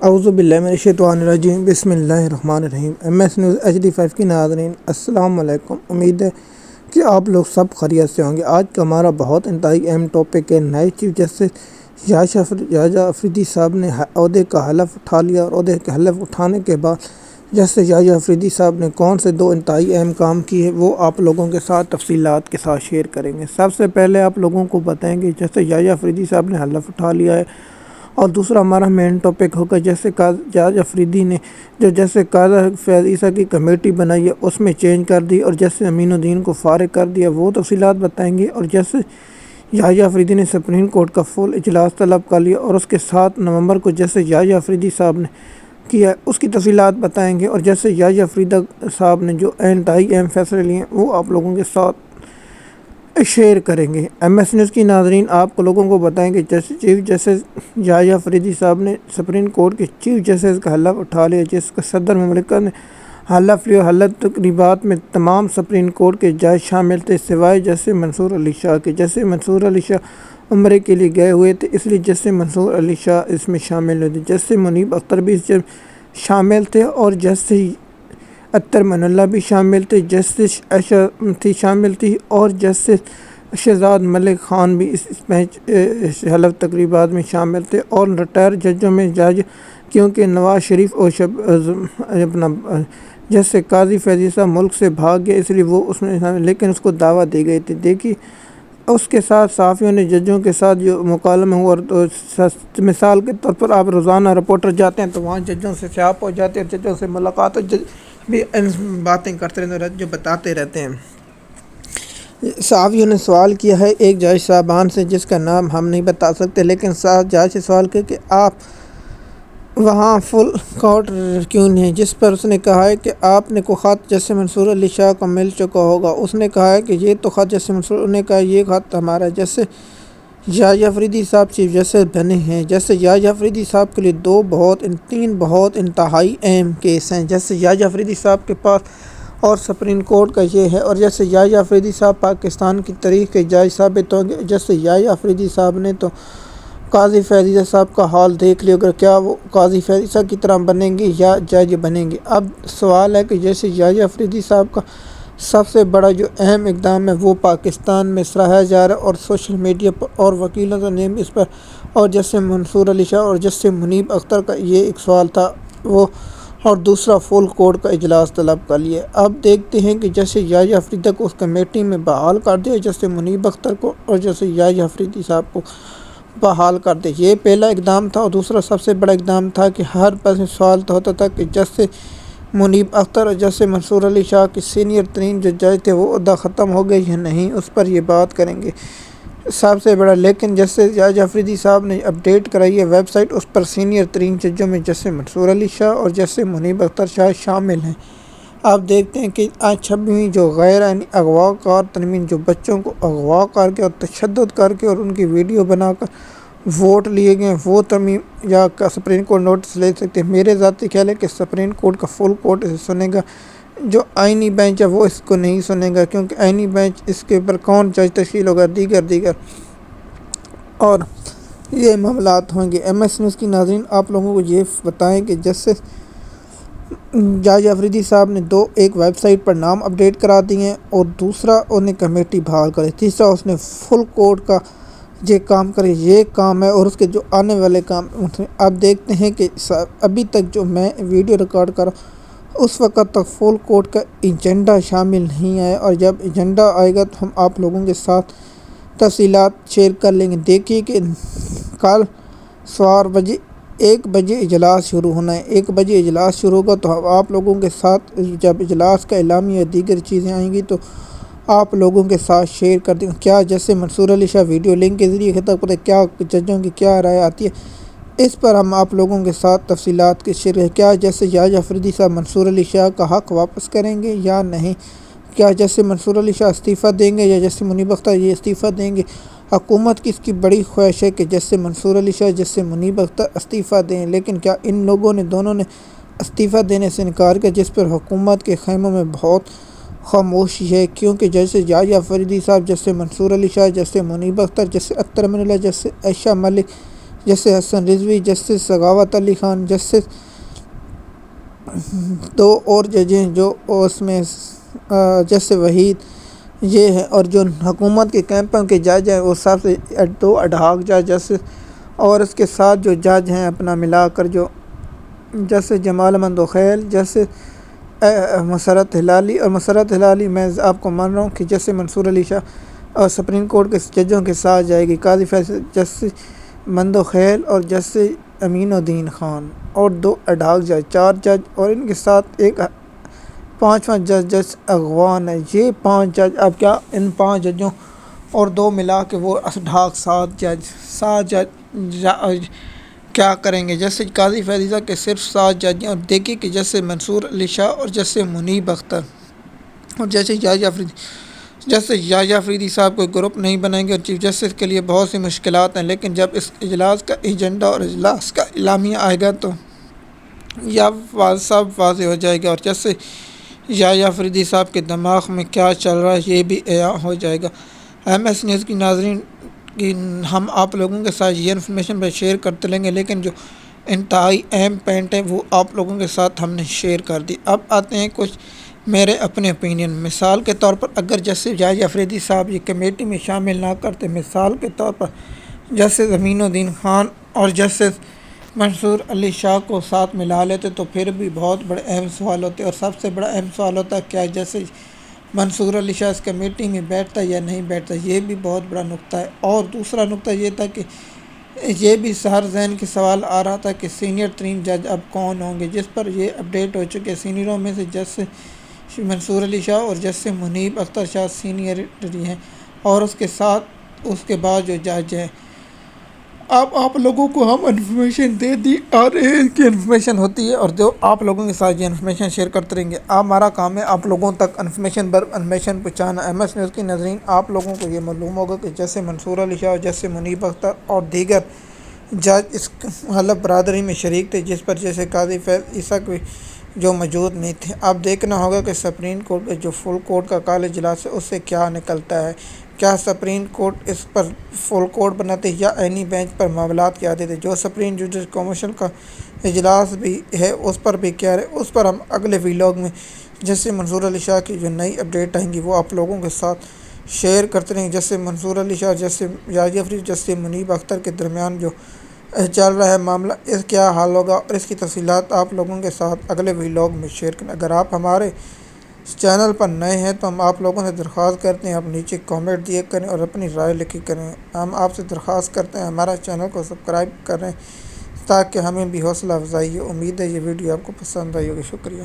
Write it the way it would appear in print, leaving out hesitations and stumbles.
اعوذ باللہ من الشیطان الرجیم، بسم اللہ الرحمن الرحیم۔ MS نیوز HD5 کی ناظرین السلام علیکم۔ امید ہے کہ آپ لوگ سب خیریت سے ہوں گے۔ آج کا ہمارا بہت انتہائی اہم ٹاپک ہے۔ نئے چیف جسٹس یحییٰ آفریدی صاحب نے عہدے کا حلف اٹھا لیا، اور عہدے کا حلف اٹھانے کے بعد جسٹس یحییٰ آفریدی صاحب نے کون سے دو انتہائی اہم کام کیے وہ آپ لوگوں کے ساتھ تفصیلات کے ساتھ شیئر کریں گے۔ سب سے پہلے آپ لوگوں کو بتائیں گے جسٹس یحییٰ آفریدی صاحب نے حلف اٹھا لیا ہے، اور دوسرا ہمارا مین ٹاپک ہوگا جسٹس یحییٰ آفریدی نے جو جسٹس قاضی فیاض عیسیٰ کی کمیٹی بنائی ہے اس میں چینج کر دی اور جسٹس امین الدین کو فارغ کر دیا، وہ تفصیلات بتائیں گے۔ اور جسٹس یحییٰ آفریدی نے سپریم کورٹ کا فل اجلاس طلب کر لیا، اور اس کے 7 نومبر کو جسٹس یحییٰ آفریدی صاحب نے کیا، اس کی تفصیلات بتائیں گے۔ اور جسٹس یحییٰ آفریدی صاحب نے جو انتہائی اہم فیصلے لیے ہیں وہ آپ لوگوں کے ساتھ شیئر کریں گے۔ MS نیوز کی ناظرین آپ لوگوں کو بتائیں کہ چیف جسٹس یحییٰ آفریدی صاحب نے سپریم کورٹ کے چیف جسٹس کا حلف اٹھا لیا، جس کا صدر مملکت نے حلف لیا۔ حلف تقریبات میں تمام سپریم کورٹ کے جج شامل تھے سوائے جسٹس منصور علی شاہ کے۔ جسٹس منصور علی شاہ عمرے کے لیے گئے ہوئے تھے، اس لیے جسٹس منصور علی شاہ اس میں شامل ہوئے تھے۔ جسٹس منیب اختر بھی شامل تھے، اور جسٹس اطہر من اللہ بھی شامل تھے، جسٹس عائشہ تھی شامل تھی، اور جسٹس شہزاد ملک خان بھی اس حلف تقریبات میں شامل تھے۔ اور ریٹائر ججوں میں جج کیونکہ نواز شریف اور جسٹس قاضی فیاض عیسیٰ ملک سے بھاگ گئے، اس لیے وہ اس میں شامل، لیکن اس کو دعوت دی گئی تھی۔ دیکھیے اس کے ساتھ صحافیوں نے ججوں کے ساتھ جو مکالمہ ہوا، اور مثال کے طور پر آپ روزانہ رپورٹر جاتے ہیں تو وہاں ججوں سے آپ ہو جاتے ہیں، ججوں سے ملاقات بھی باتیں کرتے رہتے ہیں جو بتاتے رہتے ہیں۔ صحافیوں نے سوال کیا ہے ایک جج صاحبان سے جس کا نام ہم نہیں بتا سکتے، لیکن جج سے سوال کیا کہ آپ وہاں فل کورٹ کیوں نہیں، جس پر اس نے کہا ہے کہ آپ نے کو خط جسٹس منصور علی شاہ کو مل چکا ہوگا۔ اس نے کہا ہے کہ یہ تو خط جسٹس منصور نے کہا یہ خط ہمارا جسٹس یحییٰ آفریدی صاحب چیف جسٹس بنے ہیں۔ جسٹس یحییٰ آفریدی صاحب کے لیے تین بہت انتہائی اہم کیس ہیں۔ جسٹس یحییٰ آفریدی صاحب کے پاس اور سپریم کورٹ کا یہ ہے، اور جسٹس یحییٰ آفریدی صاحب پاکستان کی تاریخ کے جج ثابت ہوں گے۔ جسٹس یحییٰ آفریدی صاحب نے تو قاضی فیاض عیسیٰ صاحب کا حال دیکھ لیا، اگر کیا وہ قاضی فیاض عیسیٰ کی طرح بنیں گے یا جج بنیں گے۔ اب سوال ہے کہ جسٹس یحییٰ آفریدی صاحب کا سب سے بڑا جو اہم اقدام ہے وہ پاکستان میں سراہا جا رہا ہے، اور سوشل میڈیا پر اور وکیلوں کا نیم اس پر، اور جسٹس منصور علی شاہ اور جسٹس منیب اختر کا یہ ایک سوال تھا وہ، اور دوسرا فل کورٹ کا اجلاس طلب کر لیا۔ اب دیکھتے ہیں کہ جسٹس یحییٰ آفریدی کو اس کمیٹی میں بحال کر دیا، جسٹس منیب اختر کو اور جسٹس یحییٰ آفریدی صاحب کو بحال کر دے۔ یہ پہلا اقدام تھا، اور دوسرا سب سے بڑا اقدام تھا کہ ہر پاس سوال تو ہوتا تھا کہ جسٹس منیب اختر اور جسٹس منصور علی شاہ کے سینئر ترین جو جج تھے وہ عہدہ ختم ہو گئے یا نہیں، اس پر یہ بات کریں گے سب سے بڑا۔ لیکن جسٹس یحییٰ آفریدی صاحب نے اپڈیٹ کرائی ہے ویب سائٹ، اس پر سینئر ترین ججوں میں جسٹس منصور علی شاہ اور جسٹس منیب اختر شاہ شامل ہیں۔ آپ دیکھتے ہیں کہ آج 26ویں جو غیر آئینی اغوا کار ترمیم، جو بچوں کو اغوا کر کے اور تشدد کر کے اور ان کی ویڈیو بنا کر ووٹ لیے گئے، وہ ترمیم یا سپریم کورٹ نوٹس لے سکتے ہیں۔ میرے ذاتی خیال ہے کہ سپریم کورٹ کا فل کورٹ اسے سنے گا، جو آئینی بینچ ہے وہ اس کو نہیں سنے گا، کیونکہ آئینی بینچ اس کے اوپر کون جج تشکیل ہوگا، دیگر اور یہ معاملات ہوں گے۔ MS نیوز کی ناظرین آپ لوگوں کو یہ بتائیں کہ جسٹس یحییٰ آفریدی صاحب نے ایک ویب سائٹ پر نام اپڈیٹ کرا دیے ہیں، اور دوسرا انہیں کمیٹی بحال کرے، تیسرا اس نے فل کورٹ کا یہ کام کرے، یہ کام ہے، اور اس کے جو آنے والے کام۔ اب دیکھتے ہیں کہ ابھی تک جو میں ویڈیو ریکارڈ کر رہا ہوں اس وقت تک فل کورٹ کا ایجنڈا شامل نہیں آیا، اور جب ایجنڈا آئے گا تو ہم آپ لوگوں کے ساتھ تفصیلات شیئر کر لیں گے۔ دیکھیے کہ کل سوار 1 بجے اجلاس شروع ہونا ہے، 1 بجے اجلاس شروع ہوگا تو آپ لوگوں کے ساتھ جب اجلاس کا اعلامیہ یا دیگر چیزیں آئیں گی تو آپ لوگوں کے ساتھ شیئر کر دیں۔ کیا جیسے منصور علی شاہ ویڈیو لنک کے ذریعے خطاب کرتے ہیں، کیا ججوں کی کیا رائے آتی ہے، اس پر ہم آپ لوگوں کے ساتھ تفصیلات کے شیئر کریں۔ کیا جیسے یحییٰ آفریدی صاحب منصور علی شاہ کا حق واپس کریں گے یا نہیں، کیا جیسے منصور علی شاہ استعفیٰ دیں گے یا جیسے منیب اختر یہ استعفیٰ دیں گے۔ حکومت کی اس کی بڑی خواہش ہے کہ جیسے منصور علی شاہ جیسے منیب اختر استعفیٰ دیں، لیکن کیا ان لوگوں نے دونوں نے استعفیٰ دینے سے انکار کیا، جس پر حکومت کے خیموں میں بہت خاموشی ہے، کیونکہ جیسے یحییٰ آفریدی صاحب جیسے منصور علی شاہ جیسے منیب اختر جیسے اطہر من اللہ جیسے عائشہ ملک جسٹس حسن رضوی، جسٹس سخاوت علی خان، جسٹس 2 اور جج ہیں جو اس میں جسٹس وحید یہ ہیں، اور جو حکومت کے کیمپوں کے جج ہیں وہ سب سے 2 اڈہاک جج، اور اس کے ساتھ جو جج ہیں اپنا ملا کر جو جسٹس جمال مندوخیل، جسٹس مسرت ہلالی، اور مسرت ہلالی میں آپ کو مان رہا ہوں کہ جسٹس منصور علی شاہ اور سپریم کورٹ کے ججوں کے ساتھ جائے گی، قاضی فیصل جسٹس مندوخیل اور جسٹس امین الدین خان، اور 2 اڈہاک جج، 4 جج، اور ان کے ساتھ ایک 5واں جج جسٹس اغوان ہے۔ یہ 5 جج، اب کیا ان 5 ججوں اور 2 ملا کے وہ اڈہاک 7 جج کیا کریں گے؟ جیسے قاضی فیضہ کے صرف 7 جج ہیں، اور دیکھیے کہ جیسے منصور علی شاہ اور جیسے منیب اختر اور جیسے یحییٰ افریدی صاحب کوئی گروپ نہیں بنائیں گے، اور چیف جسٹس کے لیے بہت سی مشکلات ہیں، لیکن جب اس اجلاس کا ایجنڈا اور اجلاس کا اعلامیہ آئے گا تو یہ سب واضح ہو جائے گا، اور جیسے یحییٰ افریدی صاحب کے دماغ میں کیا چل رہا ہے یہ بھی عیاں ہو جائے گا۔ MS نیوز کی ناظرین کی ہم آپ لوگوں کے ساتھ یہ انفارمیشن پہ شیئر کرتے لیں گے، لیکن جو انتہائی اہم پوائنٹ ہے وہ آپ لوگوں کے ساتھ ہم نے شیئر کر دی۔ اب آتے ہیں کچھ میرے اپنے اوپینین۔ مثال کے طور پر اگر جسٹس یحییٰ افریدی صاحب یہ کمیٹی میں شامل نہ کرتے، مثال کے طور پر جسٹس امین الدین خان اور جسٹس منصور علی شاہ کو ساتھ ملا لیتے تو پھر بھی بہت بڑے اہم سوال ہوتے، اور سب سے بڑا اہم سوال ہوتا ہے کیا جسٹس منصور علی شاہ اس کمیٹی میں بیٹھتا یا نہیں بیٹھتا، یہ بھی بہت بڑا نقطہ ہے۔ اور دوسرا نقطہ یہ تھا کہ یہ بھی ہر ذہن کے سوال آ رہا تھا کہ سینئر ترین جج اب کون ہوں گے، جس پر یہ اپڈیٹ ہو چکے۔ سینئروں میں سے جسٹس منصور علی شاہ اور جسٹس منیب اختر شاہ سینئرٹی ہیں، اور اس کے ساتھ اس کے بعد جو جج ہیں۔ اب آپ لوگوں کو ہم انفارمیشن دے دی اور ان کی انفارمیشن ہوتی ہے، اور جو آپ لوگوں کے ساتھ یہ انفارمیشن شیئر کرتے رہیں گے۔ ہمارا کام ہے آپ لوگوں تک انفارمیشن پہنچانا۔ MS نیوز کی ناظرین آپ لوگوں کو یہ معلوم ہوگا کہ جیسے منصور علی شاہ اور جیسے منیب اختر اور دیگر جج اس حلف برادری میں شریک تھے، جس پر جیسے قاضی فیض عیسیٰ بھی جو موجود نہیں تھے۔ اب دیکھنا ہوگا کہ سپریم کورٹ کے جو فل کورٹ کا کل اجلاس ہے اس سے کیا نکلتا ہے۔ کیا سپریم کورٹ اس پر فل کورٹ بناتے یا عینی بینچ پر معاملات کیا دیتے؟ جو سپریم جوڈیشل کمیشن کا اجلاس بھی ہے اس پر بھی کیا رہے، اس پر ہم اگلے ویلاگ میں جیسے منصور علی شاہ کی جو نئی اپڈیٹ آئیں گی وہ آپ لوگوں کے ساتھ شیئر کرتے رہیں گے۔ جیسے منصور علی شاہ، جیسے یحییٰ افریدی، جیسے منیب اختر کے درمیان جو چل رہا ہے معاملہ، اس کیا حال ہوگا، اور اس کی تفصیلات آپ لوگوں کے ساتھ اگلے ویلاگ میں شیئر کریں۔ اگر آپ ہمارے چینل پر نئے ہیں تو ہم آپ لوگوں سے درخواست کرتے ہیں آپ نیچے کامنٹ دیا کریں اور اپنی رائے لکھی کریں۔ ہم آپ سے درخواست کرتے ہیں ہمارا چینل کو سبسکرائب کریں تاکہ ہمیں بھی حوصلہ افزائی ہو۔ امید ہے یہ ویڈیو آپ کو پسند آئی ہوگی۔ شکریہ۔